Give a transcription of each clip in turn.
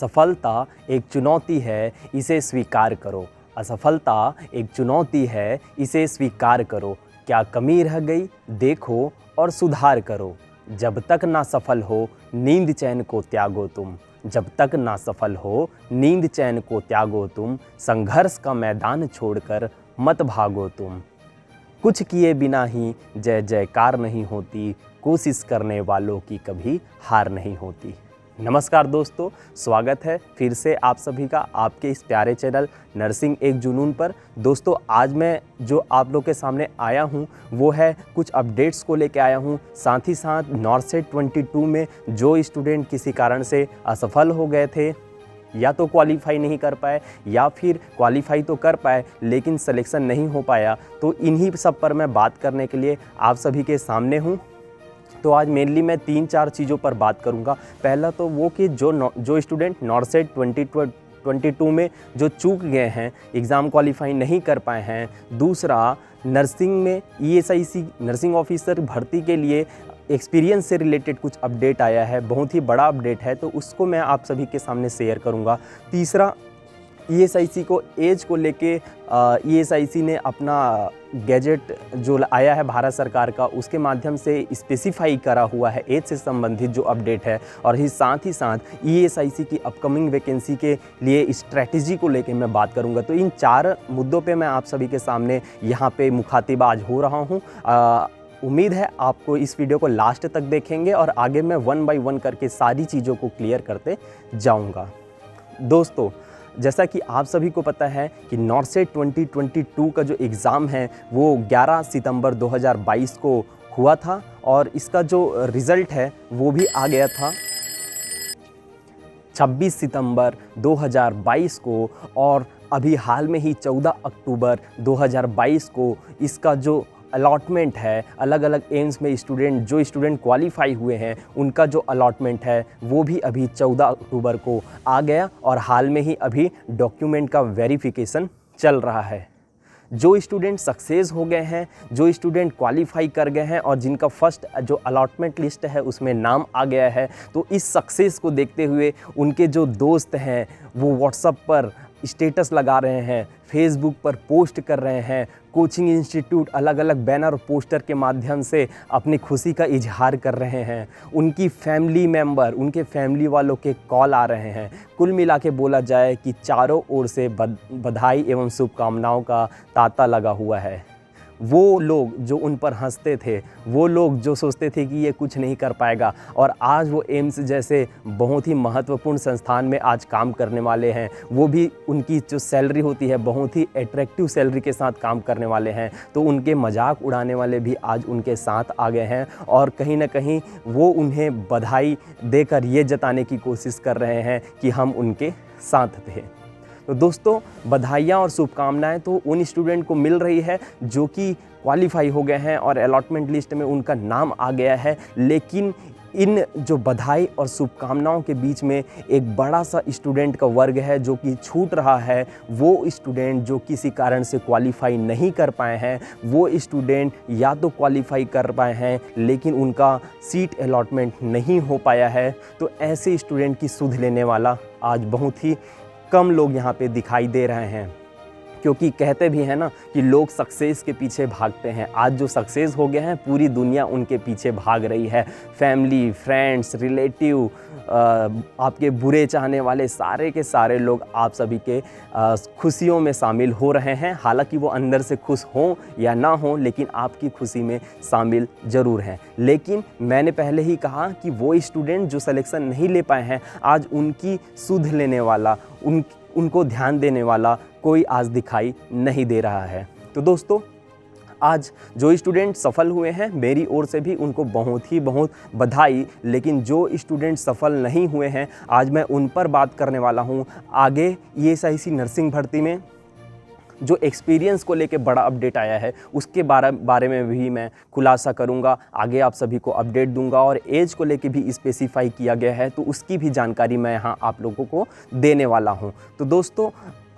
असफलता एक चुनौती है, इसे स्वीकार करो। असफलता एक चुनौती है, इसे स्वीकार करो। क्या कमी रह गई, देखो और सुधार करो। जब तक ना सफल हो, नींद चैन को त्यागो तुम। जब तक ना सफल हो, नींद चैन को त्यागो तुम। संघर्ष का मैदान छोड़कर मत भागो तुम। कुछ किए बिना ही जय जयकार नहीं होती, कोशिश करने वालों की कभी हार नहीं होती। नमस्कार दोस्तों, स्वागत है फिर से आप सभी का आपके इस प्यारे चैनल नर्सिंग एक जुनून पर। दोस्तों, आज मैं जो आप लोग के सामने आया हूं वो है कुछ अपडेट्स को लेके आया हूं। साथ ही साथ नॉर्सेट 22 में जो स्टूडेंट किसी कारण से असफल हो गए थे, या तो क्वालिफाई नहीं कर पाए या फिर क्वालिफाई तो कर पाए लेकिन सिलेक्शन नहीं हो पाया, तो इन्हीं सब पर मैं बात करने के लिए आप सभी के सामने हूं। तो आज मेनली मैं 3-4 चीज़ों पर बात करूंगा। पहला तो वो कि जो स्टूडेंट नॉर्सेट 2022 में जो चूक गए हैं, एग्ज़ाम क्वालिफाई नहीं कर पाए हैं। दूसरा, नर्सिंग में ESIC नर्सिंग ऑफिसर भर्ती के लिए एक्सपीरियंस से रिलेटेड कुछ अपडेट आया है, बहुत ही बड़ा अपडेट है, तो उसको मैं आप सभी के सामने शेयर करूंगा। तीसरा, ESIC को एज को लेके ESIC ने अपना गैजेट जो आया है भारत सरकार का, उसके माध्यम से स्पेसिफाई करा हुआ है एज से संबंधित जो अपडेट है। और साथ ही साथ ESIC की अपकमिंग वैकेंसी के लिए स्ट्रैटेजी को लेके मैं बात करूंगा। तो इन 4 मुद्दों पे मैं आप सभी के सामने यहाँ पे मुखातिब आज हो रहा हूँ। उम्मीद है आपको इस वीडियो को लास्ट तक देखेंगे और आगे मैं 1 बाय 1 करके सारी चीज़ों को क्लियर करते जाऊँगा। दोस्तों, जैसा कि आप सभी को पता है कि नॉर्सेट 2022 का जो एग्ज़ाम है वो 11 सितंबर 2022 को हुआ था और इसका जो रिज़ल्ट है वो भी आ गया था 26 सितंबर 2022 को। और अभी हाल में ही 14 अक्टूबर 2022 को इसका जो अलॉटमेंट है, अलग अलग एम्स में जो स्टूडेंट क्वालिफाई हुए हैं उनका जो अलॉटमेंट है वो भी अभी 14 अक्टूबर को आ गया और हाल में ही अभी डॉक्यूमेंट का वेरिफिकेशन चल रहा है। जो स्टूडेंट सक्सेस हो गए हैं, जो स्टूडेंट क्वालिफाई कर गए हैं और जिनका फर्स्ट जो अलॉटमेंट लिस्ट है उसमें नाम आ गया है, तो इस सक्सेस को देखते हुए उनके जो दोस्त हैं वो व्हाट्सएप पर स्टेटस लगा रहे हैं, फेसबुक पर पोस्ट कर रहे हैं, कोचिंग इंस्टीट्यूट अलग अलग बैनर और पोस्टर के माध्यम से अपनी खुशी का इजहार कर रहे हैं। उनकी फैमिली मेंबर, उनके फैमिली वालों के कॉल आ रहे हैं। कुल मिला के बोला जाए कि चारों ओर से बधाई एवं शुभकामनाओं का तांता लगा हुआ है। वो लोग जो उन पर हंसते थे, वो लोग जो सोचते थे कि ये कुछ नहीं कर पाएगा, और आज वो एम्स जैसे बहुत ही महत्वपूर्ण संस्थान में आज काम करने वाले हैं, वो भी उनकी जो सैलरी होती है बहुत ही एट्रैक्टिव सैलरी के साथ काम करने वाले हैं, तो उनके मजाक उड़ाने वाले भी आज उनके साथ आ गए हैं और कहीं ना कहीं वो उन्हें बधाई देकर ये जताने की कोशिश कर रहे हैं कि हम उनके साथ थे। तो दोस्तों, बधाइयाँ और शुभकामनाएं तो उन स्टूडेंट को मिल रही है जो कि क्वालिफाई हो गए हैं और अलॉटमेंट लिस्ट में उनका नाम आ गया है। लेकिन इन जो बधाई और शुभकामनाओं के बीच में एक बड़ा सा स्टूडेंट का वर्ग है जो कि छूट रहा है। वो स्टूडेंट जो किसी कारण से क्वालिफाई नहीं कर पाए हैं, वो स्टूडेंट या तो क्वालिफाई कर पाए हैं लेकिन उनका सीट अलॉटमेंट नहीं हो पाया है। तो ऐसे स्टूडेंट की सुध लेने वाला आज बहुत ही कम लोग यहाँ पे दिखाई दे रहे हैं, क्योंकि कहते भी हैं ना कि लोग सक्सेस के पीछे भागते हैं। आज जो सक्सेस हो गए हैं पूरी दुनिया उनके पीछे भाग रही है। फैमिली, फ्रेंड्स, रिलेटिव, आपके बुरे चाहने वाले सारे के सारे लोग आप सभी के खुशियों में शामिल हो रहे हैं। हालांकि वो अंदर से खुश हों या ना हों, लेकिन आपकी खुशी में शामिल ज़रूर हैं। लेकिन मैंने पहले ही कहा कि वो स्टूडेंट जो सिलेक्शन नहीं ले पाए हैं, आज उनकी सुध लेने वाला, उनको ध्यान देने वाला कोई आज दिखाई नहीं दे रहा है। तो दोस्तों, आज जो स्टूडेंट सफल हुए हैं मेरी ओर से भी उनको बहुत बधाई। लेकिन जो स्टूडेंट सफल नहीं हुए हैं आज मैं उन पर बात करने वाला हूं। आगे ESIC नर्सिंग भर्ती में जो एक्सपीरियंस को लेके बड़ा अपडेट आया है उसके बारे में भी मैं खुलासा करूंगा, आगे आप सभी को अपडेट दूंगा। और एज को लेके भी स्पेसिफाई किया गया है तो उसकी भी जानकारी मैं यहाँ आप लोगों को देने वाला हूँ। तो दोस्तों,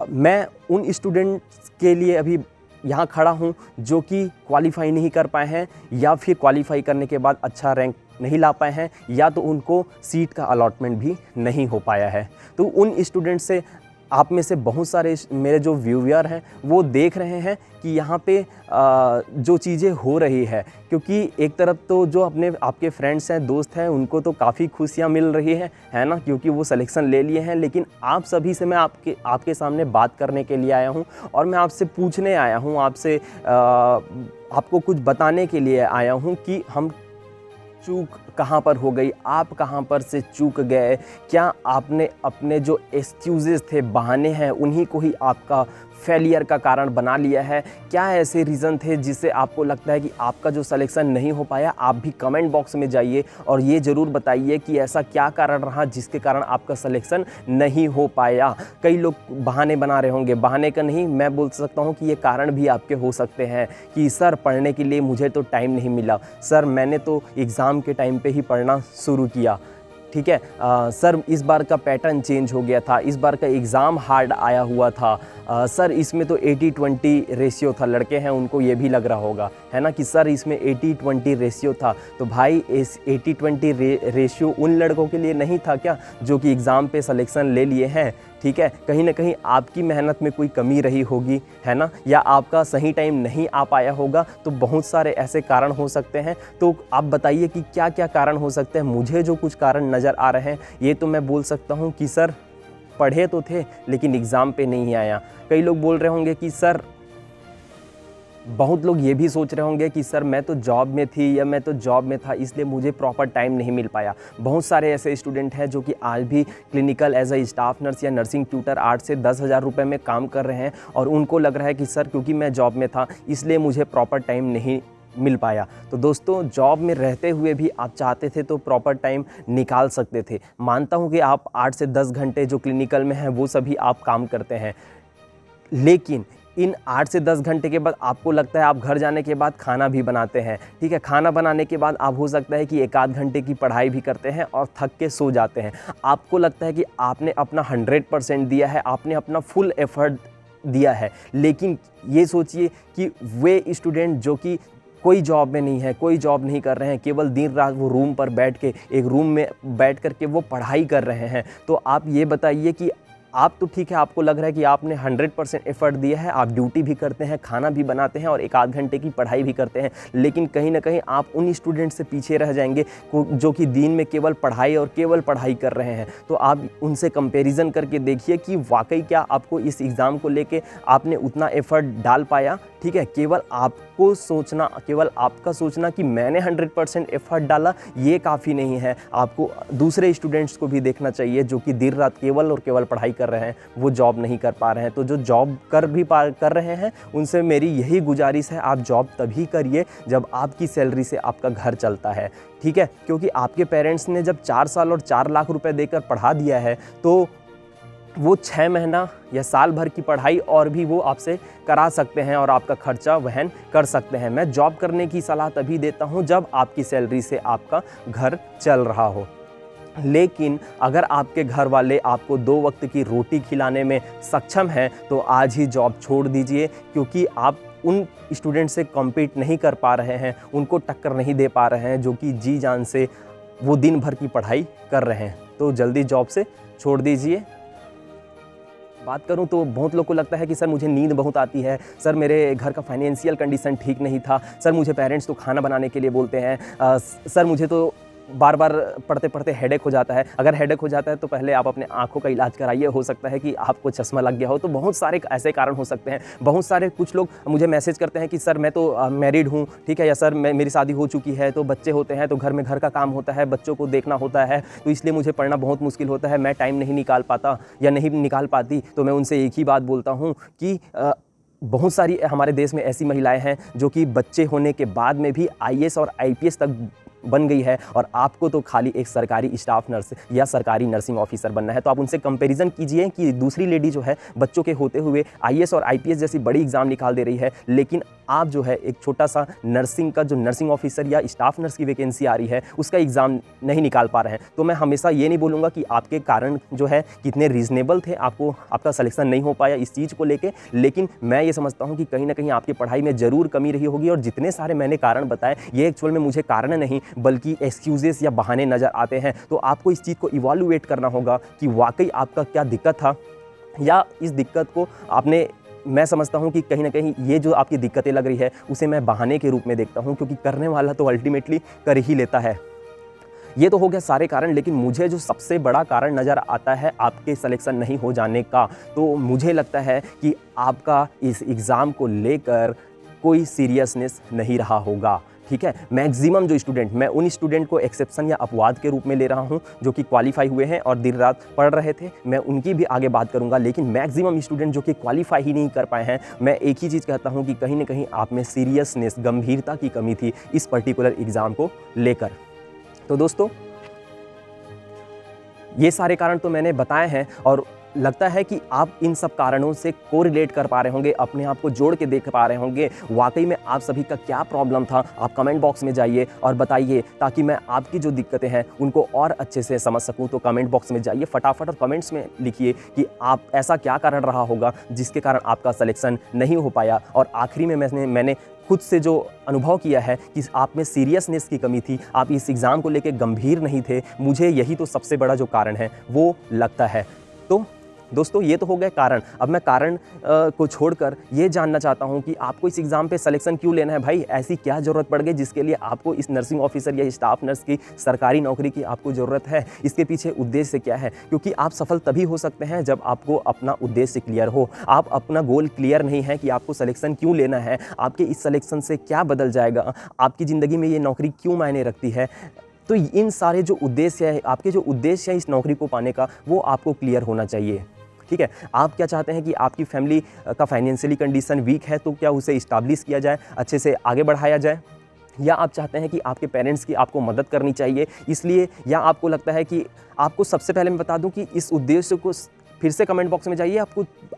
मैं उन स्टूडेंट्स के लिए अभी यहाँ खड़ा हूँ जो कि क्वालिफाई नहीं कर पाए हैं या फिर क्वालिफाई करने के बाद अच्छा रैंक नहीं ला पाए हैं या तो उनको सीट का अलॉटमेंट भी नहीं हो पाया है। तो उन स्टूडेंट से आप में से बहुत सारे मेरे जो व्यूअर हैं वो देख रहे हैं कि यहाँ पे जो चीज़ें हो रही है, क्योंकि एक तरफ तो जो अपने आपके फ्रेंड्स हैं, दोस्त हैं, उनको तो काफ़ी खुशियाँ मिल रही है ना, क्योंकि वो सिलेक्शन ले लिए हैं। लेकिन आप सभी से मैं आपके सामने बात करने के लिए आया हूँ और मैं आपसे पूछने आया हूँ, आपसे आपको कुछ बताने के लिए आया हूँ कि हम चूक कहाँ पर हो गई, आप कहाँ पर से चूक गए। क्या आपने अपने जो एक्सक्यूज़ेस थे, बहाने हैं, उन्हीं को ही आपका फेलियर का कारण बना लिया है? क्या ऐसे रीज़न थे जिससे आपको लगता है कि आपका जो सिलेक्शन नहीं हो पाया? आप भी कमेंट बॉक्स में जाइए और ये ज़रूर बताइए कि ऐसा क्या कारण रहा जिसके कारण आपका सिलेक्शन नहीं हो पाया। कई लोग बहाने बना रहे होंगे, बहाने का नहीं, मैं बोल सकता हूँ कि ये कारण भी आपके हो सकते हैं कि सर पढ़ने के लिए मुझे तो टाइम नहीं मिला, सर मैंने तो एग्ज़ाम के टाइम पे ही पढ़ना शुरू किया, ठीक है, सर इस बार का पैटर्न चेंज हो गया था, इस बार का एग्ज़ाम हार्ड आया हुआ था, सर इसमें तो 80-20 रेशियो था, लड़के हैं उनको ये भी लग रहा होगा, है ना, कि सर इसमें 80-20 रेशियो था। तो भाई इस 80-20 रेशियो उन लड़कों के लिए नहीं था क्या जो कि एग्ज़ाम पे सिलेक्शन ले लिए हैं? ठीक है, कहीं ना कहीं आपकी मेहनत में कोई कमी रही होगी, है ना, या आपका सही टाइम नहीं आ पाया होगा। तो बहुत सारे ऐसे कारण हो सकते हैं। तो आप बताइए कि क्या क्या कारण हो सकते हैं। मुझे जो कुछ कारण नज़र आ रहे हैं ये तो मैं बोल सकता हूँ कि सर पढ़े तो थे लेकिन एग्ज़ाम पे नहीं आया। कई लोग बोल रहे होंगे कि सर, बहुत लोग ये भी सोच रहे होंगे कि सर मैं तो जॉब में थी या मैं तो जॉब में था इसलिए मुझे प्रॉपर टाइम नहीं मिल पाया। बहुत सारे ऐसे स्टूडेंट हैं जो कि आज भी clinical as a staff nurse या नर्सिंग ट्यूटर 8 से 10,000 रुपये में काम कर रहे हैं और उनको लग रहा है कि सर क्योंकि मैं जॉब में था इसलिए मुझे प्रॉपर टाइम नहीं मिल पाया। तो दोस्तों, जॉब में रहते हुए भी आप चाहते थे तो प्रॉपर टाइम निकाल सकते थे। मानता हूँ कि आप 8 से 10 घंटे जो क्लिनिकल में हैं वो सभी आप काम करते हैं, लेकिन इन 8 से 10 घंटे के बाद आपको लगता है आप घर जाने के बाद खाना भी बनाते हैं, ठीक है, खाना बनाने के बाद आप हो सकता है कि 1 आध घंटे की पढ़ाई भी करते हैं और थक के सो जाते हैं। आपको लगता है कि आपने अपना 100% दिया है, आपने अपना फुल एफर्ट दिया है, लेकिन ये सोचिए कि वे स्टूडेंट जो कि कोई जॉब में नहीं है, कोई जॉब नहीं कर रहे हैं, केवल दिन रात वो रूम पर बैठ के, एक रूम में बैठ कर के वो पढ़ाई कर रहे हैं। तो आप ये बताइए कि आप तो ठीक है, आपको लग रहा है कि आपने 100% एफर्ट दिया है, आप ड्यूटी भी करते हैं, खाना भी बनाते हैं और 1 आध घंटे की पढ़ाई भी करते हैं, लेकिन कहीं ना कहीं आप उन स्टूडेंट से पीछे रह जाएंगे जो कि दिन में केवल पढ़ाई और केवल पढ़ाई कर रहे हैं। तो आप उनसे कंपैरिजन करके देखिए कि वाकई क्या आपको इस एग्ज़ाम को लेके आपने उतना एफर्ट डाल पाया। ठीक है, केवल आपका सोचना कि मैंने 100% एफर्ट डाला ये काफ़ी नहीं है। आपको दूसरे स्टूडेंट्स को भी देखना चाहिए जो कि दिन रात केवल और केवल पढ़ाई कर रहे हैं, वो जॉब नहीं कर पा रहे हैं। तो जो जॉब कर रहे हैं उनसे मेरी यही गुजारिश है, आप जॉब तभी करिए जब आपकी सैलरी से आपका घर चलता है। ठीक है, क्योंकि आपके पेरेंट्स ने जब 4 साल और 4 लाख रुपए देकर पढ़ा दिया है तो वो 6 महीना या साल भर की पढ़ाई और भी वो आपसे करा सकते हैं और आपका खर्चा वहन कर सकते हैं। मैं जॉब करने की सलाह तभी देता हूं जब आपकी सैलरी से आपका घर चल रहा हो। लेकिन अगर आपके घर वाले आपको 2 वक्त की रोटी खिलाने में सक्षम हैं तो आज ही जॉब छोड़ दीजिए, क्योंकि आप उन स्टूडेंट से कम्पीट नहीं कर पा रहे हैं, उनको टक्कर नहीं दे पा रहे हैं जो कि जी जान से वो दिन भर की पढ़ाई कर रहे हैं। तो जल्दी जॉब से छोड़ दीजिए। बात करूं तो बहुत लोग को लगता है कि सर मुझे नींद बहुत आती है, सर मेरे घर का फाइनेंशियल कंडीशन ठीक नहीं था, सर मुझे पेरेंट्स तो खाना बनाने के लिए बोलते हैं, सर मुझे तो बार बार पढ़ते पढ़ते हेडेक हो जाता है। अगर हेडेक हो जाता है तो पहले आप अपने आंखों का इलाज कराइए, हो सकता है कि आपको चश्मा लग गया हो। तो बहुत सारे ऐसे कारण हो सकते हैं। बहुत सारे कुछ लोग मुझे मैसेज करते हैं कि सर मैं तो मैरिड हूँ, ठीक है, या सर मेरी शादी हो चुकी है, तो बच्चे होते हैं तो घर में घर का काम होता है, बच्चों को देखना होता है, तो इसलिए मुझे पढ़ना बहुत मुश्किल होता है, मैं टाइम नहीं निकाल पाता या नहीं निकाल पाती। तो मैं उनसे एक ही बात बोलता हूँ कि बहुत सारी हमारे देश में ऐसी महिलाएं हैं जो कि बच्चे होने के बाद में भी IAS और IPS तक बन गई है और आपको तो खाली एक सरकारी स्टाफ नर्स या सरकारी नर्सिंग ऑफिसर बनना है। तो आप उनसे कंपैरिजन कीजिए कि दूसरी लेडी जो है बच्चों के होते हुए IAS और IPS जैसी बड़ी एग्जाम निकाल दे रही है, लेकिन आप जो है एक छोटा सा नर्सिंग का जो नर्सिंग ऑफिसर या स्टाफ नर्स की वैकेंसी आ रही है उसका एग्ज़ाम नहीं निकाल पा रहे हैं। तो मैं हमेशा ये नहीं बोलूँगा कि आपके कारण जो है कितने रीज़नेबल थे, आपका सिलेक्शन नहीं हो पाया इस चीज़ को लेके, लेकिन मैं ये समझता हूँ कि कहीं ना कहीं आपकी पढ़ाई में ज़रूर कमी रही होगी। और जितने सारे मैंने कारण बताए ये एक्चुअल में मुझे कारण नहीं, बल्कि एक्सक्यूज़ेस या बहाने नज़र आते हैं। तो आपको इस चीज़ को इवैल्यूएट करना होगा कि वाक़ई आपका क्या दिक्कत था, या इस दिक्कत को आपने, मैं समझता हूँ कि कहीं न कहीं ये जो आपकी दिक्कतें लग रही है उसे मैं बहाने के रूप में देखता हूँ, क्योंकि करने वाला तो अल्टीमेटली कर ही लेता है। ये तो हो गया सारे कारण, लेकिन मुझे जो सबसे बड़ा कारण नज़र आता है आपके सिलेक्शन नहीं हो जाने का, तो मुझे लगता है कि आपका इस एग्ज़ाम को लेकर कोई सीरियसनेस नहीं रहा होगा। ठीक है, मैक्सिमम जो स्टूडेंट, मैं उन स्टूडेंट को एक्सेप्शन या अपवाद के रूप में ले रहा हूं जो कि क्वालिफाई हुए हैं और दिन रात पढ़ रहे थे, मैं उनकी भी आगे बात करूंगा, लेकिन मैक्सिमम स्टूडेंट जो कि क्वालिफाई ही नहीं कर पाए हैं, मैं एक ही चीज़ कहता हूं कि कहीं ना कहीं आप में सीरियसनेस, गंभीरता की कमी थी इस पर्टिकुलर एग्ज़ाम को लेकर। तो दोस्तों, ये सारे कारण तो मैंने बताए हैं और लगता है कि आप इन सब कारणों से कोरिलेट कर पा रहे होंगे, अपने आप को जोड़ के देख पा रहे होंगे वाकई में आप सभी का क्या प्रॉब्लम था। आप कमेंट बॉक्स में जाइए और बताइए, ताकि मैं आपकी जो दिक्कतें हैं उनको और अच्छे से समझ सकूं। तो कमेंट बॉक्स में जाइए फटाफट और कमेंट्स में लिखिए कि आप ऐसा क्या कारण रहा होगा जिसके कारण आपका सिलेक्शन नहीं हो पाया। और आखिरी में मैंने खुद से जो अनुभव किया है कि आप में सीरियसनेस की कमी थी, आप इस एग्ज़ाम को लेकर गंभीर नहीं थे, मुझे यही तो सबसे बड़ा जो कारण है वो लगता है। तो दोस्तों, ये तो हो गए कारण। अब मैं कारण को छोड़कर ये जानना चाहता हूँ कि आपको इस एग्ज़ाम पे सिलेक्शन क्यों लेना है भाई? ऐसी क्या ज़रूरत पड़ गई जिसके लिए आपको इस नर्सिंग ऑफिसर या स्टाफ नर्स की सरकारी नौकरी की आपको ज़रूरत है? इसके पीछे उद्देश्य क्या है? क्योंकि आप सफल तभी हो सकते हैं जब आपको अपना उद्देश्य क्लियर हो। आप अपना गोल क्लियर नहीं है कि आपको सिलेक्शन क्यों लेना है, आपके इस सिलेक्शन से क्या बदल जाएगा, आपकी ज़िंदगी में ये नौकरी क्यों मायने रखती है, तो इन सारे जो उद्देश्य है, आपके जो उद्देश्य है इस नौकरी को पाने का, वो आपको क्लियर होना चाहिए। ठीक है, आप क्या चाहते हैं कि आपकी फैमिली का फाइनेंशियली कंडीशन वीक है, तो क्या उसे इस्टाब्लिश किया जाए, अच्छे से आगे बढ़ाया जाए, या आप चाहते हैं कि आपके पेरेंट्स की आपको मदद करनी चाहिए इसलिए, या आपको लगता है कि आपको, सबसे पहले मैं बता दूं कि इस उद्देश्य को फिर से कमेंट बॉक्स में जाइए,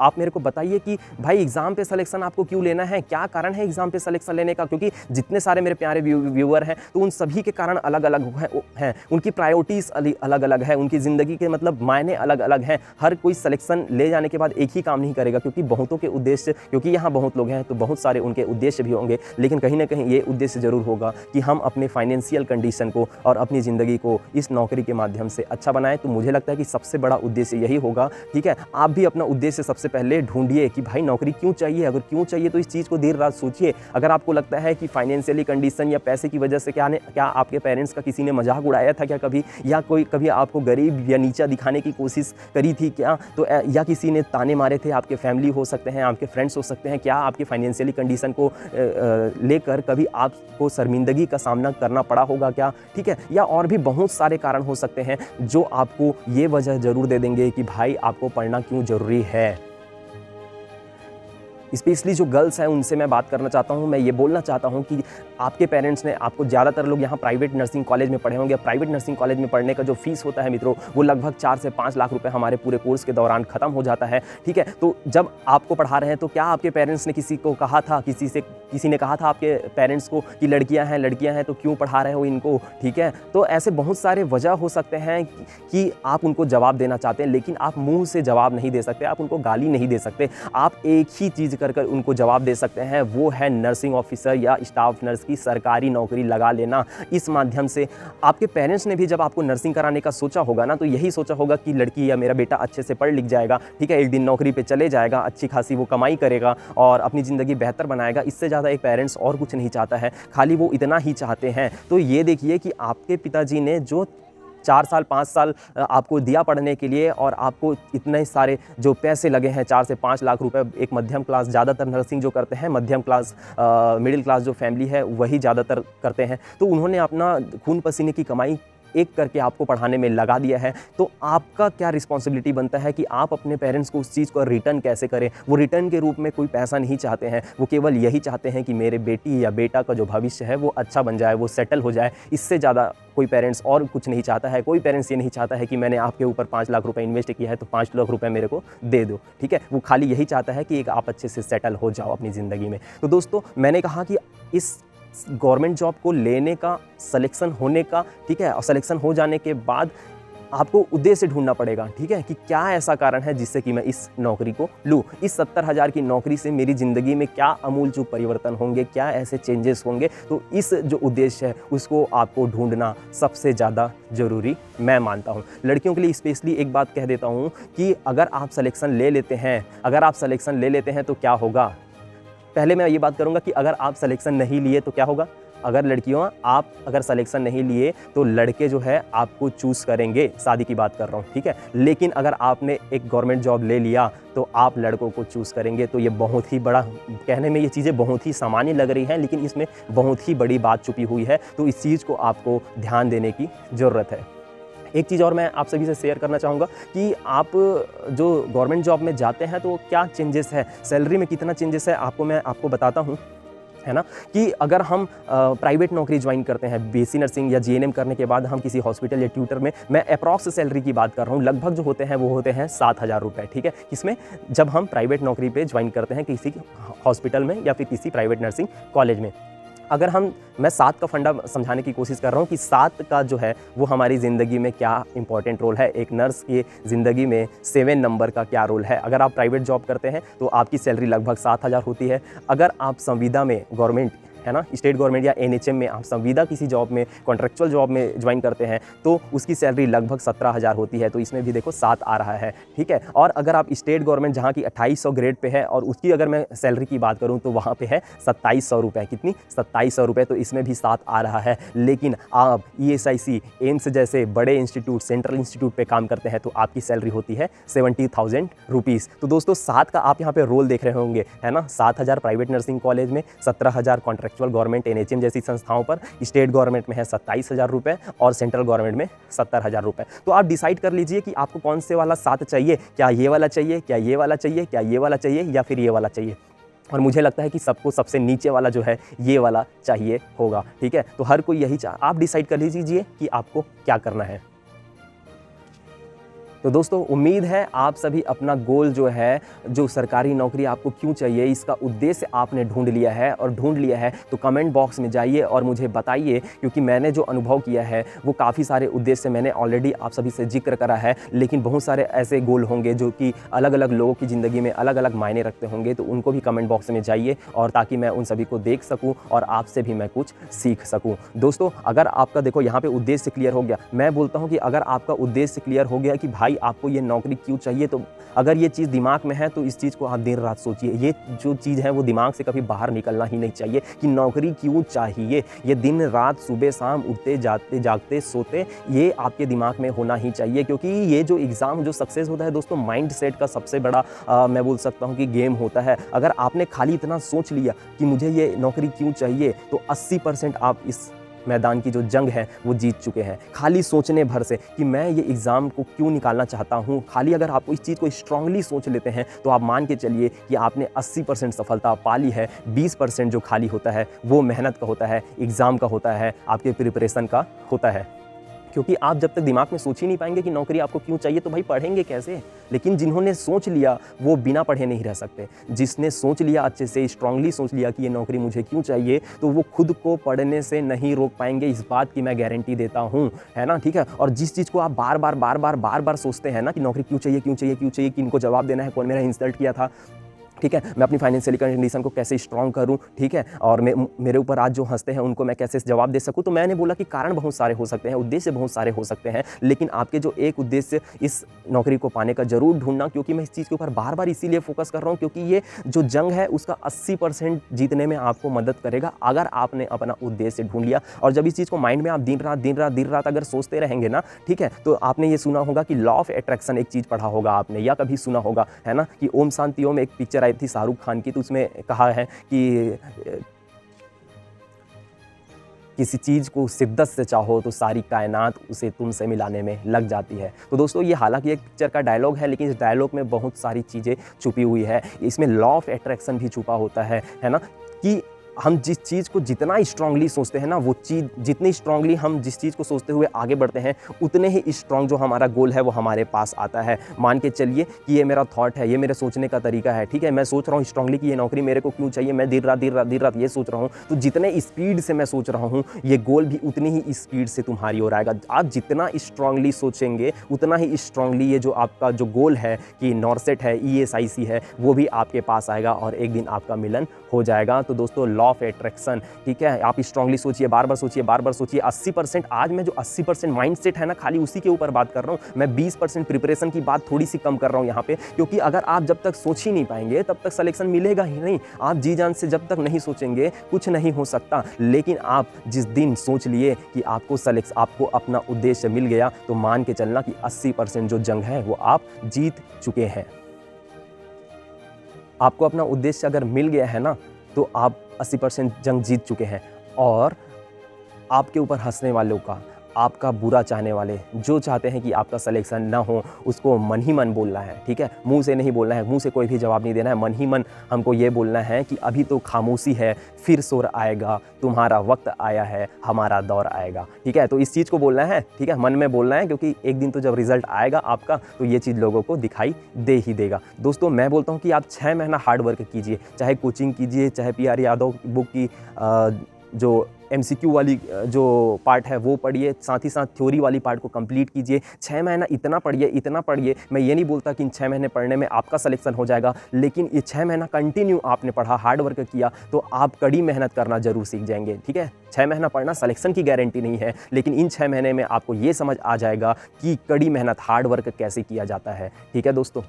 आप मेरे को बताइए कि भाई एग्ज़ाम पे सिलेक्शन आपको क्यों लेना है, क्या कारण है एग्ज़ाम पे सिलेक्शन लेने का। क्योंकि जितने सारे मेरे प्यारे व्यूअर हैं तो उन सभी के कारण अलग अलग हैं, उनकी प्रायोरिटीज़ अलग अलग है, उनकी ज़िंदगी के मतलब मायने अलग अलग हैं। हर कोई सिलेक्शन ले जाने के बाद एक ही काम नहीं करेगा, क्योंकि बहुतों के उद्देश्य, क्योंकि यहाँ बहुत लोग हैं तो बहुत सारे उनके उद्देश्य भी होंगे, लेकिन कहीं ना कहीं ये उद्देश्य ज़रूर होगा कि हम अपने फाइनेंशियल कंडीशन को और अपनी ज़िंदगी को इस नौकरी के माध्यम से अच्छा बनाएं। तो मुझे लगता है कि सबसे बड़ा उद्देश्य यही होगा। ठीक है, आप भी अपना उद्देश्य सबसे पहले ढूंढिए कि भाई नौकरी क्यों चाहिए। अगर क्यों चाहिए तो इस चीज़ को देर रात सोचिए। अगर आपको लगता है कि फाइनेंशियली कंडीशन या पैसे की वजह से क्या आपके पेरेंट्स का किसी ने मजाक उड़ाया था क्या कभी, या कभी आपको गरीब या नीचा दिखाने की कोशिश करी थी क्या, तो या किसी ने ताने मारे थे, आपके फैमिली हो सकते हैं, आपके फ्रेंड्स हो सकते हैं, क्या आपकी फाइनेंशियली कंडीशन को लेकर कभी आपको शर्मिंदगी का सामना करना पड़ा होगा क्या। ठीक है, या और भी बहुत सारे कारण हो सकते हैं जो आपको ये वजह ज़रूर दे देंगे कि भाई आपको पढ़ना क्यों ज़रूरी है। स्पेशली जो गर्ल्स हैं उनसे मैं बात करना चाहता हूँ। मैं ये बोलना चाहता हूँ कि आपके पेरेंट्स ने आपको, ज़्यादातर लोग यहाँ प्राइवेट नर्सिंग कॉलेज में पढ़े होंगे। प्राइवेट नर्सिंग कॉलेज में पढ़ने का जो फीस होता है मित्रों, वो लगभग 4 से 5 लाख रुपए हमारे पूरे कोर्स के दौरान ख़त्म हो जाता है। ठीक है, तो जब आपको पढ़ा रहे हैं तो क्या आपके पेरेंट्स ने किसी को कहा था, किसी ने कहा था आपके पेरेंट्स को कि लड़कियां हैं तो क्यों पढ़ा रहे हो इनको। ठीक है, तो ऐसे बहुत सारे वजह हो सकते हैं कि आप उनको जवाब देना चाहते हैं, लेकिन आप मुंह से जवाब नहीं दे सकते, आप उनको गाली नहीं दे सकते। आप एक ही चीज़ कर उनको जवाब दे सकते हैं, वो है नर्सिंग ऑफिसर या स्टाफ नर्स की सरकारी नौकरी लगा लेना। इस माध्यम से आपके पेरेंट्स ने भी जब आपको नर्सिंग कराने का सोचा होगा ना, तो यही सोचा होगा कि लड़की या मेरा बेटा अच्छे से पढ़ लिख जाएगा, ठीक है, एक दिन नौकरी पे चले जाएगा, अच्छी खासी वो कमाई करेगा और अपनी ज़िंदगी बेहतर बनाएगा। इससे ज़्यादा एक पेरेंट्स और कुछ नहीं चाहता है, खाली वो इतना ही चाहते हैं। तो ये देखिए कि आपके पिताजी ने जो 4 साल 5 साल आपको दिया पढ़ने के लिए, और आपको इतने सारे जो पैसे लगे हैं 4 से 5 लाख रुपए, एक मध्यम क्लास, ज़्यादातर नर्सिंग जो करते हैं मध्यम क्लास, मिडिल क्लास जो फैमिली है वही ज़्यादातर करते हैं, तो उन्होंने अपना खून पसीने की कमाई एक करके आपको पढ़ाने में लगा दिया है। तो आपका क्या रिस्पॉन्सिबिलिटी बनता है कि आप अपने पेरेंट्स को उस चीज़ को रिटर्न कैसे करें। वो रिटर्न के रूप में कोई पैसा नहीं चाहते हैं, वो केवल यही चाहते हैं कि मेरे बेटी या बेटा का जो भविष्य है वो अच्छा बन जाए, वो सेटल हो जाए। इससे ज़्यादा कोई पेरेंट्स और कुछ नहीं चाहता है। कोई पेरेंट्स ये नहीं चाहता है कि मैंने आपके ऊपर 5 लाख रुपए इन्वेस्ट किया है तो 5 लाख रुपए मेरे को दे दो। ठीक है, वो खाली यही चाहता है कि एक आप अच्छे से सेटल हो जाओ अपनी ज़िंदगी में। तो दोस्तों, मैंने कहा कि इस गवर्नमेंट जॉब को लेने का, सिलेक्शन होने का, ठीक है, और सिलेक्शन हो जाने के बाद आपको उद्देश्य ढूंढना पड़ेगा, ठीक है, कि क्या ऐसा कारण है जिससे कि मैं इस नौकरी को लूँ। इस 70,000 की नौकरी से मेरी ज़िंदगी में क्या आमूल-चूल परिवर्तन होंगे, क्या ऐसे चेंजेस होंगे। तो इस जो उद्देश्य है उसको आपको ढूंढना सबसे ज़्यादा ज़रूरी मैं मानता हूँ। लड़कियों के लिए स्पेशली एक बात कह देता हूँ कि अगर आप सिलेक्शन ले लेते हैं तो क्या होगा। पहले मैं ये बात करूँगा कि अगर आप सिलेक्शन नहीं लिए तो क्या होगा। अगर लड़कियों आप अगर सिलेक्शन नहीं लिए तो लड़के जो है आपको चूज़ करेंगे, शादी की बात कर रहा हूँ, ठीक है। लेकिन अगर आपने एक गवर्नमेंट जॉब ले लिया तो आप लड़कों को चूज़ करेंगे। तो ये बहुत ही बड़ा, कहने में ये चीज़ें बहुत ही सामान्य लग रही हैं, लेकिन इसमें बहुत ही बड़ी बात छुपी हुई है। तो इस चीज़ को आपको ध्यान देने की ज़रूरत है। एक चीज़ और मैं आप सभी से शेयर करना चाहूँगा कि आप जो गवर्नमेंट जॉब में जाते हैं तो क्या चेंजेस है, सैलरी में कितना चेंजेस है, मैं आपको बताता हूँ, है ना। कि अगर हम प्राइवेट नौकरी ज्वाइन करते हैं, बीएससी नर्सिंग या जीएनएम करने के बाद हम किसी हॉस्पिटल या ट्यूटर में, मैं अप्रॉक्स सैलरी की बात कर रहा हूँ, लगभग जो होते हैं वो होते हैं 7,000 रुपये, ठीक है। किसमें, जब हम प्राइवेट नौकरी पे ज्वाइन करते हैं किसी हॉस्पिटल में या फिर किसी प्राइवेट नर्सिंग कॉलेज में। अगर मैं 7 का फंडा समझाने की कोशिश कर रहा हूँ कि 7 का जो है वो हमारी ज़िंदगी में क्या इंपॉर्टेंट रोल है, एक नर्स की ज़िंदगी में 7 नंबर का क्या रोल है। अगर आप प्राइवेट जॉब करते हैं तो आपकी सैलरी लगभग 7,000 होती है। अगर आप संविदा में, गवर्नमेंट, है ना, स्टेट गवर्नमेंट या एनएचएम में आप संविदा किसी जॉब में, कॉन्ट्रेक्चुअल जॉब में ज्वाइन करते हैं तो उसकी सैलरी लगभग 17,000 होती है। तो इसमें भी देखो 7 आ रहा है, ठीक है। और अगर आप स्टेट गवर्नमेंट जहाँ की 2800 ग्रेड पे है और उसकी अगर मैं सैलरी की बात करूँ तो वहाँ पे है 2700 रुपये। कितनी, 2700 रुपये। तो इसमें भी 7 आ रहा है। लेकिन आप ESIC, एम्स जैसे बड़े इंस्टीट्यूट, सेंट्रल इंस्टीट्यूट पे काम करते हैं तो आपकी सैलरी होती है 70,000 रुपीज़। तो दोस्तों 7 का आप यहाँ पे रोल देख रहे होंगे, है ना। 7,000 प्राइवेट नर्सिंग कॉलेज में, 17,000 कॉन्ट्रैक्चुअल गवर्नमेंट एनएचएम जैसी संस्थाओं पर, स्टेट गवर्नमेंट में है 27,000 रुपये और सेंट्रल गवर्नमेंट में 70,000 रुपये। तो आप डिसाइड कर लीजिए कि आपको कौन से वाला 7 चाहिए, क्या ये वाला चाहिए, क्या ये वाला चाहिए, क्या ये वाला चाहिए या फिर ये वाला चाहिए। और मुझे लगता है कि सबको सबसे नीचे वाला जो है ये वाला चाहिए होगा, ठीक है। तो हर कोई यही आप डिसाइड कर लीजिए कि आपको क्या करना है। तो दोस्तों उम्मीद है आप सभी अपना गोल जो है, जो सरकारी नौकरी आपको क्यों चाहिए, इसका उद्देश्य आपने ढूंढ लिया है। और ढूंढ लिया है तो कमेंट बॉक्स में जाइए और मुझे बताइए, क्योंकि मैंने जो अनुभव किया है वो काफ़ी सारे उद्देश्य मैंने ऑलरेडी आप सभी से जिक्र करा है। लेकिन बहुत सारे ऐसे गोल होंगे जो कि अलग अलग लोगों की ज़िंदगी में अलग अलग मायने रखते होंगे। तो उनको भी कमेंट बॉक्स में जाइए और ताकि मैं उन सभी को देख सकूँ और आपसे भी मैं कुछ सीख सकूँ। दोस्तों अगर आपका देखो यहाँ पर उद्देश्य क्लियर हो गया, मैं बोलता हूँ कि अगर आपका उद्देश्य क्लियर हो गया कि भाई आपको ये नौकरी क्यों चाहिए, तो अगर ये चीज़ दिमाग में है तो इस चीज़ को आप दिन रात सोचिए। ये जो चीज़ है वो दिमाग से कभी बाहर निकलना ही नहीं चाहिए कि नौकरी क्यों चाहिए। ये दिन रात, सुबह शाम, उठते जागते जागते सोते, ये आपके दिमाग में होना ही चाहिए। क्योंकि ये जो एग्ज़ाम जो सक्सेस होता है दोस्तों, माइंड सेट का सबसे बड़ा मैं बोल सकता हूँ कि गेम होता है। अगर आपने खाली इतना सोच लिया कि मुझे ये नौकरी क्यों चाहिए, तो 80% आप इस मैदान की जो जंग है वो जीत चुके हैं। खाली सोचने भर से कि मैं ये एग्ज़ाम को क्यों निकालना चाहता हूँ, खाली अगर आप इस चीज़ को स्ट्रांगली सोच लेते हैं तो आप मान के चलिए कि आपने 80% सफलता पा ली है। 20% जो खाली होता है वो मेहनत का होता है, एग्ज़ाम का होता है, आपके प्रिपरेशन का होता है। क्योंकि आप जब तक दिमाग में सोच ही नहीं पाएंगे कि नौकरी आपको क्यों चाहिए तो भाई पढ़ेंगे कैसे। लेकिन जिन्होंने सोच लिया वो बिना पढ़े नहीं रह सकते। जिसने सोच लिया, अच्छे से स्ट्रांगली सोच लिया कि ये नौकरी मुझे क्यों चाहिए, तो वो खुद को पढ़ने से नहीं रोक पाएंगे, इस बात की मैं गारंटी देता हूँ, है ना, ठीक है। और जिस चीज़ को आप बार बार सोचते हैं ना कि नौकरी क्यों चाहिए क्यों चाहिए क्यों चाहिए, कि इनको जवाब देना है, कौन मेरा इंसल्ट किया था, ठीक है, मैं अपनी फाइनेंशियली कंडीशन को कैसे स्ट्रॉन्ग करूं, ठीक है, और मेरे ऊपर आज जो हंसते हैं उनको मैं कैसे जवाब दे सकूं। तो मैंने बोला कि कारण बहुत सारे हो सकते हैं, उद्देश्य बहुत सारे हो सकते हैं, लेकिन आपके जो एक उद्देश्य इस नौकरी को पाने का जरूर ढूंढना। क्योंकि मैं इस चीज़ के ऊपर बार बार इसीलिए फोकस कर रहा हूँ क्योंकि ये जो जंग है उसका 80% जीतने में आपको मदद करेगा अगर आपने अपना उद्देश्य ढूंढ लिया। और जब इस चीज़ को माइंड में आप दिन रात अगर सोचते रहेंगे ना, ठीक है, तो आपने ये सुना होगा कि लॉ ऑफ अट्रैक्शन, एक चीज़ पढ़ा होगा आपने या कभी सुना होगा, है ना, कि ओम शांति ओम एक पिक्चर आई थी शाहरुख खान की, तो उसमें कहा है कि किसी चीज़ को शिद्दत से चाहो तो सारी कायनात उसे तुमसे मिलाने में लग जाती है। तो दोस्तों ये हालांकि एक पिक्चर का डायलॉग है, लेकिन इस डायलॉग में बहुत सारी चीज़ें छुपी हुई है। इसमें लॉ ऑफ अट्रैक्शन भी छुपा होता है ना, कि हम जिस चीज़ को जितना स्ट्रांगली सोचते हैं ना, वो चीज़ जितनी स्ट्रांगली हम जिस चीज़ को सोचते हुए आगे बढ़ते हैं, उतने ही स्ट्रांग जो हमारा गोल है वो हमारे पास आता है। मान के चलिए कि ये मेरा थॉट है, ये मेरे सोचने का तरीका है, ठीक है। मैं सोच रहा हूँ स्ट्रांगली कि ये नौकरी मेरे को क्यों चाहिए, मैं देर रात ये सोच रहा हूँ। तो जितने स्पीड से मैं सोच रहा हूँ, ये गोल भी उतनी ही स्पीड से तुम्हारी ओर आएगा। आप जितना स्ट्रांगली सोचेंगे, उतना ही स्ट्रांगली ये जो आपका जो गोल है कि नॉरसेट है, ESIC है, वो भी आपके पास आएगा और एक दिन आपका मिलन हो जाएगा। तो दोस्तों, लॉ ऑफ अट्रैक्शन, ठीक है, आप स्ट्रांगली सोचिए, बार बार सोचिए, बार बार सोचिए। 80% आज मैं जो 80% माइंडसेट है ना, खाली उसी के ऊपर बात कर रहा हूँ। मैं 20% प्रिपरेशन की बात थोड़ी सी कम कर रहा हूँ यहाँ पे, क्योंकि अगर आप जब तक सोच ही नहीं पाएंगे तब तक सिलेक्शन मिलेगा ही नहीं। आप जी जान से जब तक नहीं सोचेंगे कुछ नहीं हो सकता। लेकिन आप जिस दिन सोच लिए कि आपको अपना उद्देश्य मिल गया, तो मान के चलना कि 80% जो जंग है वो आप जीत चुके हैं। आपको अपना उद्देश्य अगर मिल गया है ना, तो आप 80% जंग जीत चुके हैं। और आपके ऊपर हंसने वालों का, आपका बुरा चाहने वाले, जो चाहते हैं कि आपका सिलेक्शन ना हो, उसको मन ही मन बोलना है, ठीक है। मुंह से नहीं बोलना है, मुंह से कोई भी जवाब नहीं देना है। मन ही मन हमको ये बोलना है कि अभी तो खामोशी है, फिर शोर आएगा, तुम्हारा वक्त आया है, हमारा दौर आएगा, ठीक है। तो इस चीज़ को बोलना है, ठीक है, मन में बोलना है, क्योंकि एक दिन तो जब रिजल्ट आएगा आपका, तो ये चीज़ लोगों को दिखाई दे ही देगा। दोस्तों, मैं बोलता हूँ कि आप 6 महीना हार्ड वर्क कीजिए, चाहे कोचिंग कीजिए, चाहे PR यादव बुक की जो MCQ वाली जो पार्ट है वो पढ़िए, साथ ही साथ थ्योरी वाली पार्ट को कंप्लीट कीजिए। 6 महीना इतना पढ़िए। मैं ये नहीं बोलता कि इन 6 महीने पढ़ने में आपका सिलेक्शन हो जाएगा, लेकिन ये 6 महीना कंटिन्यू आपने पढ़ा, हार्ड वर्क किया, तो आप कड़ी मेहनत करना जरूर सीख जाएंगे, ठीक है। 6 महीना पढ़ना सिलेक्शन की गारंटी नहीं है, लेकिन इन 6 महीने में आपको ये समझ आ जाएगा कि कड़ी मेहनत, हार्ड वर्क कैसे किया जाता है, ठीक है दोस्तों।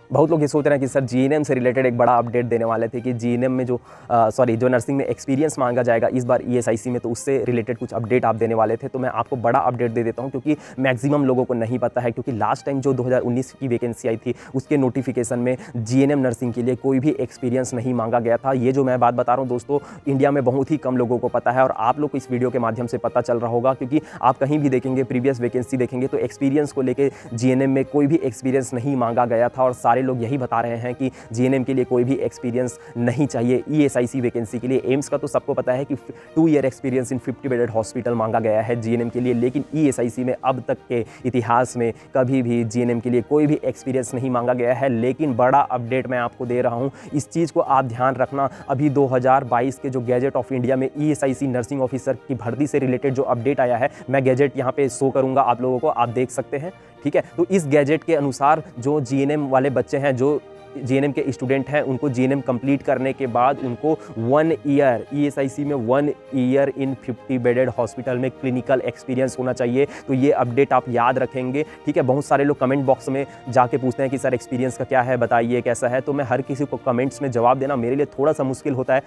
बहुत लोग ये सोच रहे हैं कि सर GNM से रिलेटेड एक बड़ा अपडेट देने वाले थे कि GNM में जो नर्सिंग में एक्सपीरियंस मांगा जाएगा इस बार ESIC में, तो उससे रिलेटेड कुछ अपडेट आप देने वाले थे। तो मैं आपको बड़ा अपडेट दे देता हूं, क्योंकि मैक्सिमम लोगों को नहीं पता है। क्योंकि लास्ट टाइम जो 2019 की वैकेंसी आई थी, उसके नोटिफिकेशन में GNM नर्सिंग के लिए कोई भी एक्सपीरियंस नहीं मांगा गया था। ये जो मैं बात बता रहा हूँ दोस्तों, इंडिया में बहुत ही कम लोगों को पता है, और आप लोग को इस वीडियो के माध्यम से पता चल रहा होगा, क्योंकि आप कहीं भी देखेंगे, प्रीवियस वैकेंसी देखेंगे, तो एक्सपीरियंस को लेकर GNM में कोई भी एक्सपीरियंस नहीं मांगा गया था। और सारे लोग यही बता रहे हैं कि GNM के लिए कोई भी एक्सपीरियंस नहीं चाहिए। ESIC वैकेंसी के लिए एम्स का तो सबको पता है कि 2 year experience in 50 bedded hospital मांगा गया है GNM के लिए, लेकिन ESIC में अब तक के इतिहास में कभी भी GNM के लिए कोई भी एक्सपीरियंस नहीं मांगा गया है। लेकिन बड़ा अपडेट मैं आपको दे रहा हूं, इस चीज़ को आप ध्यान रखना। अभी 2022 के जो गैजेट ऑफ इंडिया में ESIC नर्सिंग ऑफिसर की भर्ती से रिलेटेड जो अपडेट आया है, मैं गैजेट यहाँ पे शो करूँगा आप लोगों को, आप देख सकते हैं, ठीक है। तो इस गैजेट के अनुसार जो GNM वाले बच्चे हैं, जो GNM के स्टूडेंट हैं, उनको GNM कंप्लीट करने के बाद उनको 1 ईयर ESIC में 1 ईयर इन 50 बेडेड हॉस्पिटल में क्लिनिकल एक्सपीरियंस होना चाहिए। तो ये अपडेट आप याद रखेंगे, ठीक है। बहुत सारे लोग कमेंट बॉक्स में जाके पूछते हैं कि सर एक्सपीरियंस का क्या है, बताइए कैसा है। तो मैं हर किसी को कमेंट्स में जवाब देना मेरे लिए थोड़ा सा मुश्किल होता है,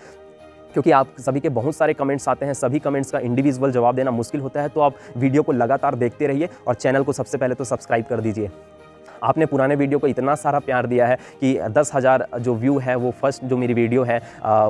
क्योंकि आप सभी के बहुत सारे कमेंट्स आते हैं, सभी कमेंट्स का इंडिविजुअल जवाब देना मुश्किल होता है। तो आप वीडियो को लगातार देखते रहिए और चैनल को सबसे पहले तो सब्सक्राइब कर दीजिए। आपने पुराने वीडियो को इतना सारा प्यार दिया है कि 10,000 जो व्यू है, वो फर्स्ट जो मेरी वीडियो है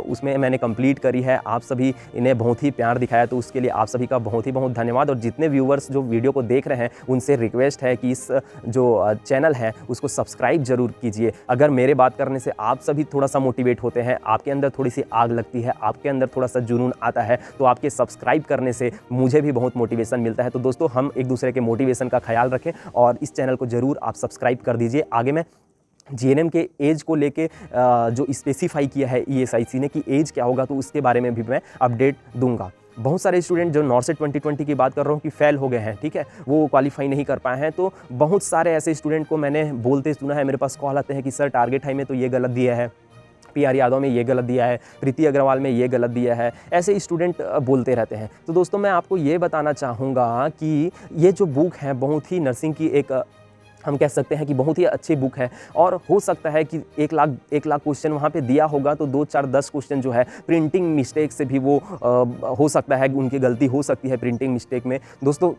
उसमें मैंने कंप्लीट करी है। आप सभी इन्हें बहुत ही प्यार दिखाया, तो उसके लिए आप सभी का बहुत ही बहुत धन्यवाद। और जितने व्यूवर्स जो वीडियो को देख रहे हैं, उनसे रिक्वेस्ट है कि इस जो चैनल है उसको सब्सक्राइब जरूर कीजिए। अगर मेरे बात करने से आप सभी थोड़ा सा मोटिवेट होते हैं, आपके अंदर थोड़ी सी आग लगती है, आपके अंदर थोड़ा सा जुनून आता है, तो आपके सब्सक्राइब करने से मुझे भी बहुत मोटिवेशन मिलता है। तो दोस्तों, हम एक दूसरे के मोटिवेशन का ख्याल रखें और इस चैनल को जरूर आप सब्सक्राइब कर दीजिए। आगे मैं GNM के एज को लेके जो स्पेसिफाई किया है ESIC ने कि एज क्या होगा, तो उसके बारे में भी मैं अपडेट दूंगा। बहुत सारे स्टूडेंट जो नॉरसेट 2020 की बात कर रहा हूँ कि फेल हो गए हैं, ठीक है, वो क्वालिफाई नहीं कर पाए हैं। तो बहुत सारे ऐसे स्टूडेंट को मैंने बोलते सुना है, मेरे पास कॉल आते हैं कि सर टारगेट हाई में तो ये गलत दिया है, PR यादव में ये गलत दिया है, प्रीति अग्रवाल में ये गलत दिया है, ऐसे स्टूडेंट बोलते रहते हैं। तो दोस्तों, मैं आपको ये बताना चाहूँगा कि ये जो बुक है बहुत ही नर्सिंग की एक हम कह सकते हैं कि बहुत ही अच्छी बुक है। और हो सकता है कि 1 लाख क्वेश्चन वहाँ पे दिया होगा, तो 2, 4, 10 क्वेश्चन जो है प्रिंटिंग मिस्टेक से भी वो हो सकता है, उनकी गलती हो सकती है प्रिंटिंग मिस्टेक में। दोस्तों,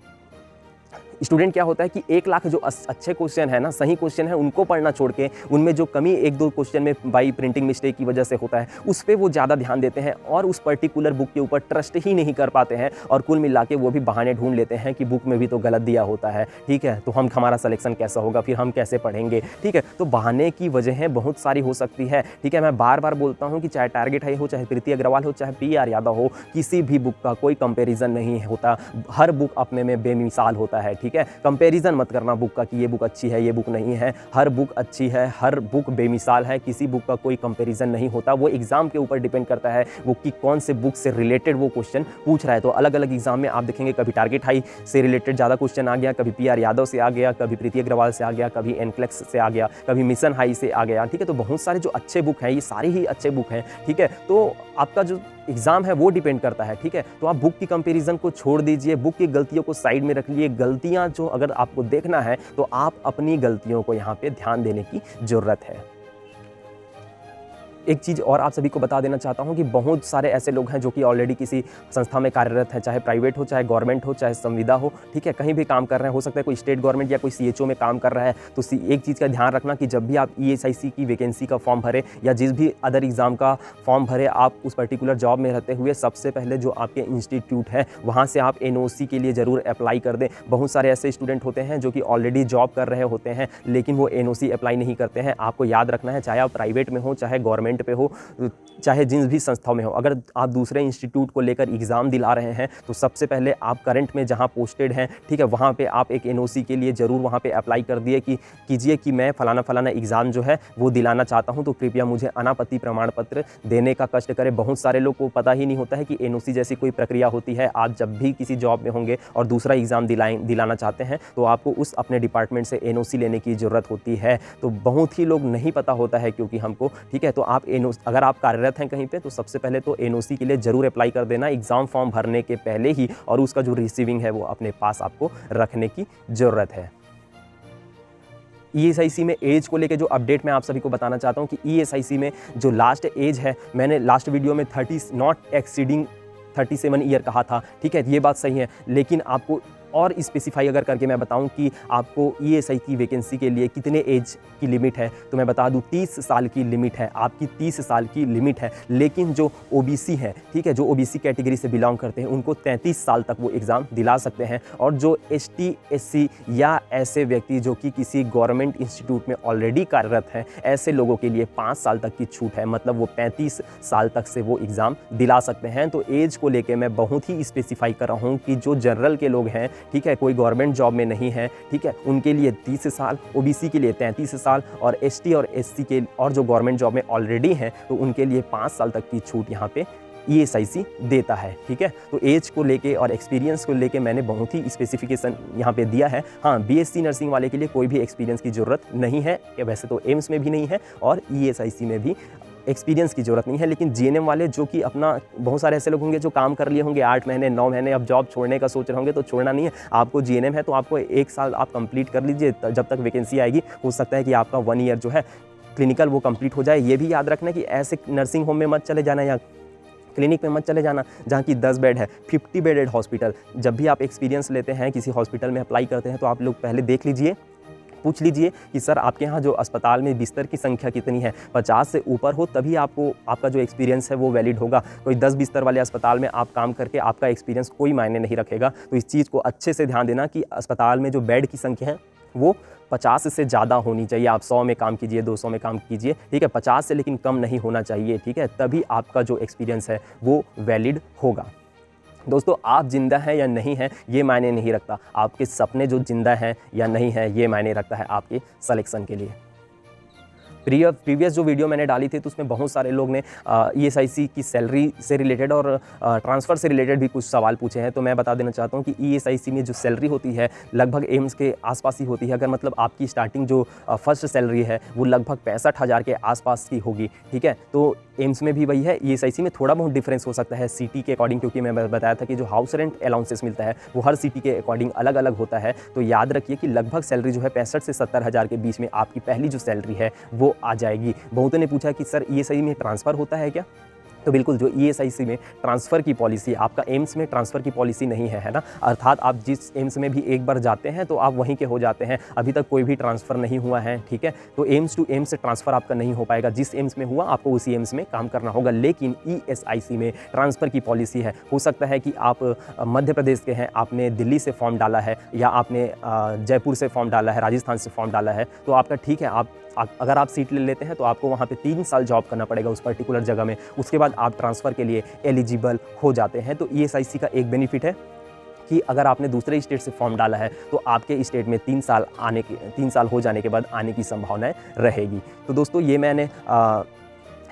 स्टूडेंट क्या होता है कि 1 लाख जो अच्छे क्वेश्चन है ना, सही क्वेश्चन है, उनको पढ़ना छोड़ के उनमें जो कमी 1-2 क्वेश्चन में बाई प्रिंटिंग मिस्टेक की वजह से होता है, उस पे वो ज़्यादा ध्यान देते हैं और उस पर्टिकुलर बुक के ऊपर ट्रस्ट ही नहीं कर पाते हैं और कुल मिला के वो भी बहाने ढूंढ लेते हैं कि बुक में भी तो गलत दिया होता है, ठीक है, तो हमारा सिलेक्शन कैसा होगा, फिर हम कैसे पढ़ेंगे, ठीक है। तो बहाने की वजहें बहुत सारी हो सकती है, ठीक है। मैं बार बार बोलता हूँ कि चाहे टारगेट हाई हो, चाहे प्रीति अग्रवाल हो, चाहे PR यादव हो, किसी भी बुक का कोई कंपैरिजन नहीं होता। हर बुक अपने में बेमिसाल होता है, ठीक है। कंपैरिजन मत करना बुक का कि ये बुक अच्छी है, ये बुक नहीं है। हर बुक अच्छी है, हर बुक बेमिसाल है, किसी बुक का कोई कंपैरिजन नहीं होता। वो एग्जाम के ऊपर डिपेंड करता है वो कि कौन से बुक से रिलेटेड वो क्वेश्चन पूछ रहा है। तो अलग अलग एग्जाम में आप देखेंगे कभी टारगेट हाई से रिलेटेड ज़्यादा क्वेश्चन आ गया, कभी PR यादव से आ गया, कभी प्रीति अग्रवाल से आ गया, कभी NCLEX से आ गया, कभी मिशन हाई से आ गया, ठीक है। तो बहुत सारे जो अच्छे बुक हैं, ये सारे ही अच्छे बुक हैं, ठीक है। तो आपका जो एग्जाम है वो डिपेंड करता है, ठीक है। तो आप बुक की कंपैरिजन को छोड़ दीजिए, बुक की गलतियों को साइड में रख लिए। गलतियां जो अगर आपको देखना है तो आप अपनी गलतियों को यहाँ पे ध्यान देने की जरूरत है। एक चीज़ और आप सभी को बता देना चाहता हूँ कि बहुत सारे ऐसे लोग हैं जो कि ऑलरेडी किसी संस्था में कार्यरत हैं, चाहे प्राइवेट हो, चाहे गवर्नमेंट हो, चाहे संविदा हो, ठीक है, कहीं भी काम कर रहे हैं। हो सकता है कोई स्टेट गवर्नमेंट या कोई CHO में काम कर रहा है। तो एक चीज़ का ध्यान रखना कि जब भी आप ESIC की वैकेंसी का फॉर्म भरें या जिस भी अदर एग्ज़ाम का फॉर्म भरें, आप उस पर्टिकुलर जॉब में रहते हुए सबसे पहले जो आपके इंस्टीट्यूट है वहाँ से आप NOC के लिए ज़रूर अप्लाई कर दें। बहुत सारे ऐसे स्टूडेंट होते हैं जो कि ऑलरेडी जॉब कर रहे होते हैं लेकिन वो NOC अप्लाई नहीं करते हैं। आपको याद रखना है, चाहे आप प्राइवेट में हो, चाहे गवर्नमेंट पे हो, चाहे जिन भी संस्थाओं में हो, अगर आप दूसरे इंस्टीट्यूट को लेकर एग्ज़ाम दिला रहे हैं तो सबसे पहले आप करंट में जहां पोस्टेड हैं, ठीक है, वहां पे आप एक NOC के लिए ज़रूर वहां पे अप्लाई कर दिए कि कीजिए कि मैं फलाना एग्ज़ाम जो है वो दिलाना चाहता हूं, तो कृपया मुझे अनापत्ति प्रमाण पत्र देने का कष्ट करें। बहुत सारे लोग को पता ही नहीं होता है कि NOC जैसी कोई प्रक्रिया होती है। आप जब भी किसी जॉब में होंगे और दूसरा एग्ज़ाम दिलाना चाहते हैं तो आपको उस अपने डिपार्टमेंट से NOC लेने की ज़रूरत होती है। तो बहुत ही लोग नहीं पता होता है क्योंकि हमको, ठीक है। तो आप अगर आप कार्यरत हैं कहीं पे तो सबसे पहले तो NOC के लिए ज़रूर अप्लाई कर देना एग्ज़ाम फॉर्म भरने के पहले ही, और उसका जो रिसीविंग है वो अपने पास आपको रखने की ज़रूरत है। ESIC में एज को लेके जो अपडेट मैं आप सभी को बताना चाहता हूँ कि ESIC में जो लास्ट एज है, मैंने लास्ट वीडियो में 30 नॉट एक्सीडिंग 37 ईयर कहा था, ठीक है, ये बात सही है। लेकिन आपको और स्पेसिफाई अगर करके मैं बताऊं कि आपको ESI की वैकेंसी के लिए कितने एज की लिमिट है, तो मैं बता दूं 30 साल की लिमिट है, आपकी 30 साल की लिमिट है। लेकिन जो OBC है, ठीक है, जो OBC कैटेगरी से बिलोंग करते हैं उनको 33 साल तक वो एग्ज़ाम दिला सकते हैं। और जो ST SC या ऐसे व्यक्ति जो कि किसी गवर्नमेंट इंस्टीट्यूट में ऑलरेडी कार्यरत हैं, ऐसे लोगों के लिए 5 साल तक की छूट है, मतलब वो 35 साल तक से वो एग्ज़ाम दिला सकते हैं। तो एज को लेके मैं बहुत ही स्पेसिफाई कर रहा हूँ कि जो जनरल के लोग हैं, ठीक है, कोई गवर्नमेंट जॉब में नहीं है, ठीक है, उनके लिए 30 साल, OBC के लिए 33 साल, और ST और SC के और जो गवर्नमेंट जॉब में ऑलरेडी हैं तो उनके लिए 5 साल तक की छूट यहाँ पे ESIC देता है, ठीक है। तो एज को लेके और एक्सपीरियंस को लेके मैंने बहुत ही स्पेसिफिकेशन यहाँ पे दिया है। हाँ, BSc नर्सिंग वाले के लिए कोई भी एक्सपीरियंस की ज़रूरत नहीं है, वैसे तो एम्स में भी नहीं है और ESIC में भी एक्सपीरियंस की ज़रूरत नहीं है। लेकिन GNM वाले जो कि अपना, बहुत सारे ऐसे लोग होंगे जो काम कर लिए होंगे 8 महीने 9 महीने, अब जॉब छोड़ने का सोच रहे होंगे, तो छोड़ना नहीं है। आपको GNM है तो आपको 1 साल आप कंप्लीट कर लीजिए, जब तक वैकेंसी आएगी। हो सकता है कि आपका 1 ईयर जो है क्लिनिकल वो कंप्लीट हो जाए। ये भी याद रखना कि ऐसे नर्सिंग होम में मत चले जाना या क्लिनिक में मत चले जाना जहाँ की 10 बेड है, 50 बेडेड हॉस्पिटल। जब भी आप एक्सपीरियंस लेते हैं, किसी हॉस्पिटल में अप्लाई करते हैं, तो आप लोग पहले देख लीजिए, पूछ लीजिए कि सर आपके यहाँ जो अस्पताल में बिस्तर की संख्या कितनी है। 50 से ऊपर हो तभी आपको आपका जो एक्सपीरियंस है वो वैलिड होगा। कोई 10 बिस्तर वाले अस्पताल में आप काम करके आपका एक्सपीरियंस कोई मायने नहीं रखेगा। तो इस चीज़ को अच्छे से ध्यान देना कि अस्पताल में जो बेड की संख्या है वो 50 से ज़्यादा होनी चाहिए। आप 100 में काम कीजिए, 200 में काम कीजिए, ठीक है, 50 से लेकिन कम नहीं होना चाहिए, ठीक है, तभी आपका जो एक्सपीरियंस है वो वैलिड होगा। दोस्तों, आप जिंदा हैं या नहीं हैं ये मायने नहीं रखता, आपके सपने जो जिंदा हैं या नहीं हैं ये मायने रखता है आपके सिलेक्शन के लिए। प्रीवियस जो वीडियो मैंने डाली थी तो उसमें बहुत सारे लोग ने ESIC की सैलरी से रिलेटेड और ट्रांसफ़र से रिलेटेड भी कुछ सवाल पूछे हैं। तो मैं बता देना चाहता हूँ कि ESIC में जो सैलरी होती है लगभग एम्स के आसपास ही होती है। अगर मतलब आपकी स्टार्टिंग जो फर्स्ट सैलरी है वो लगभग 65,000 के आसपास की होगी, ठीक है। तो एम्स में भी वही है। ESIC में थोड़ा बहुत डिफरेंस हो सकता है सिटी के अकॉर्डिंग, क्योंकि मैं बताया था कि जो हाउस रेंट अलाउंसेस मिलता है वो हर सिटी के अकॉर्डिंग अलग अलग होता है। तो याद रखिए कि लगभग सैलरी जो है 65 से 70,000 के बीच में आपकी पहली जो सैलरी है वो आ जाएगी। बहुतों ने पूछा कि सर ESIC में ट्रांसफ़र होता है क्या? तो बिल्कुल जो ईएसआईसी में ट्रांसफ़र की पॉलिसी, आपका एम्स में ट्रांसफ़र की पॉलिसी नहीं है ना? अर्थात आप जिस एम्स में भी एक बार जाते हैं तो आप वहीं के हो जाते हैं, अभी तक कोई भी ट्रांसफ़र नहीं हुआ है, ठीक है? तो एम्स टू एम्स से ट्रांसफ़र आपका नहीं हो पाएगा, जिस एम्स में हुआ आपको उसी एम्स में काम करना होगा। लेकिन ईएसआईसी में ट्रांसफ़र की पॉलिसी है। हो सकता है कि आप मध्य प्रदेश के हैं, आपने दिल्ली से फॉर्म डाला है या आपने जयपुर से फॉर्म डाला है, राजस्थान से फॉर्म डाला है, तो आपका ठीक है, अगर आप सीट ले लेते हैं तो आपको वहाँ पे 3 साल जॉब करना पड़ेगा उस पर्टिकुलर जगह में, उसके बाद आप ट्रांसफ़र के लिए एलिजिबल हो जाते हैं। तो ईएसआईसी का एक बेनिफिट है कि अगर आपने दूसरे स्टेट से फॉर्म डाला है तो आपके स्टेट में 3 साल हो जाने के बाद आने की संभावनाएँ रहेगी। तो दोस्तों ये मैंने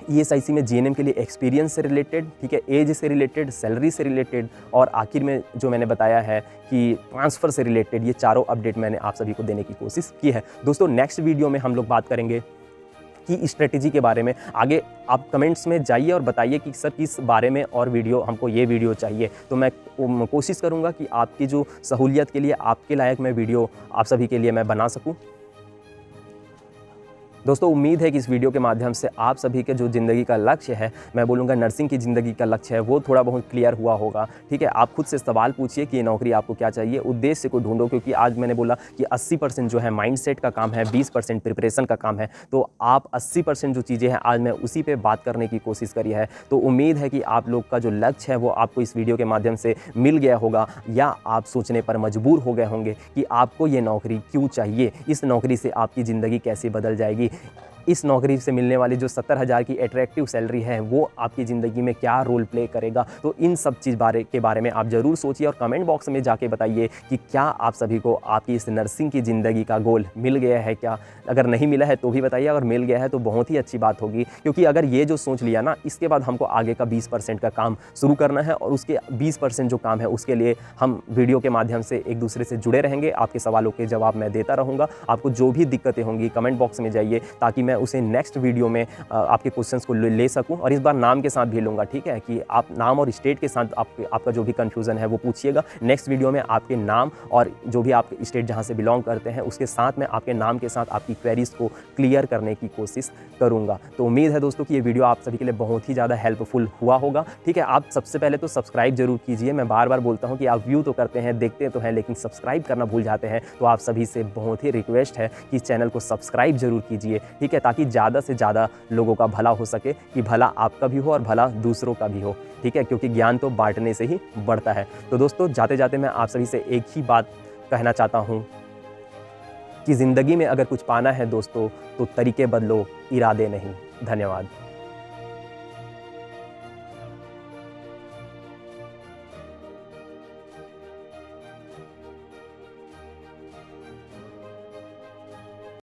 ईएसआईसी में जीएनएम के लिए एक्सपीरियंस से रिलेटेड, ठीक है, एज से रिलेटेड, सैलरी से रिलेटेड और आखिर में जो मैंने बताया है कि ट्रांसफ़र से रिलेटेड, ये चारों अपडेट मैंने आप सभी को देने की कोशिश की है। दोस्तों नेक्स्ट वीडियो में हम लोग बात करेंगे कि स्ट्रेटेजी के बारे में। आगे आप कमेंट्स में जाइए और बताइए कि सर किस बारे में और वीडियो, हमको ये वीडियो चाहिए, तो मैं कोशिश करूँगा कि आपकी जो सहूलियत के लिए, आपके लायक मैं वीडियो आप सभी के लिए मैं बना सकूँ। दोस्तों उम्मीद है कि इस वीडियो के माध्यम से आप सभी के जो ज़िंदगी का लक्ष्य है, मैं बोलूँगा नर्सिंग की ज़िंदगी का लक्ष्य है, वो थोड़ा बहुत क्लियर हुआ होगा, ठीक है। आप खुद से सवाल पूछिए कि ये नौकरी आपको क्या चाहिए, उद्देश्य को ढूंढो, क्योंकि आज मैंने बोला कि 80% जो है माइंडसेट का काम है, 20% प्रिपरेशन का काम है। तो आप 80% जो चीज़ें हैं आज मैं उसी पे बात करने की कोशिश करी है। तो उम्मीद है कि आप लोग का जो लक्ष्य है वो आपको इस वीडियो के माध्यम से मिल गया होगा, या आप सोचने पर मजबूर हो गए होंगे कि आपको ये नौकरी क्यों चाहिए, इस नौकरी से आपकी ज़िंदगी कैसे बदल जाएगी, इस नौकरी से मिलने वाली जो 70,000 की अट्रैक्टिव सैलरी है वो आपकी ज़िंदगी में क्या रोल प्ले करेगा। तो इन सब चीज़ के बारे में आप ज़रूर सोचिए और कमेंट बॉक्स में जाके बताइए कि क्या आप सभी को आपकी इस नर्सिंग की ज़िंदगी का गोल मिल गया है क्या। अगर नहीं मिला है तो भी बताइए, अगर मिल गया है तो बहुत ही अच्छी बात होगी, क्योंकि अगर ये जो सोच लिया ना, इसके बाद हमको आगे का 20% का काम शुरू करना है और उसके 20% जो काम है उसके लिए हम वीडियो के माध्यम से एक दूसरे से जुड़े रहेंगे। आपके सवालों के जवाब मैं देता रहूँगा। आपको जो भी दिक्कतें होंगी कमेंट बॉक्स में जाइए, ताकि मैं उसे नेक्स्ट वीडियो में आपके क्वेश्चंस को ले सकूं, और इस बार नाम के साथ भी लूँगा, ठीक है, कि आप नाम और स्टेट के साथ आपका जो भी कन्फ्यूज़न है वो पूछिएगा। नेक्स्ट वीडियो में आपके नाम और जो भी आप स्टेट जहां से बिलोंग करते हैं उसके साथ में आपके नाम के साथ आपकी क्वेरीज को क्लियर करने की कोशिश करूँगा। तो उम्मीद है दोस्तों कि ये वीडियो आप सभी के लिए बहुत ही ज़्यादा हेल्पफुल हुआ होगा, ठीक है। आप सबसे पहले तो सब्सक्राइब जरूर कीजिए। मैं बार बार बोलता हूँ कि आप व्यू तो करते हैं, देखते तो हैं, लेकिन सब्सक्राइब करना भूल जाते हैं। तो आप सभी से बहुत ही रिक्वेस्ट है कि चैनल को सब्सक्राइब जरूर कीजिए, ठीक है, ताकि ज़्यादा से ज़्यादा लोगों का भला हो सके, कि भला आपका भी हो और भला दूसरों का भी हो, ठीक है, क्योंकि ज्ञान तो बांटने से ही बढ़ता है। तो दोस्तों जाते जाते मैं आप सभी से एक ही बात कहना चाहता हूँ कि ज़िंदगी में अगर कुछ पाना है दोस्तों तो तरीके बदलो, इरादे नहीं। धन्यवाद।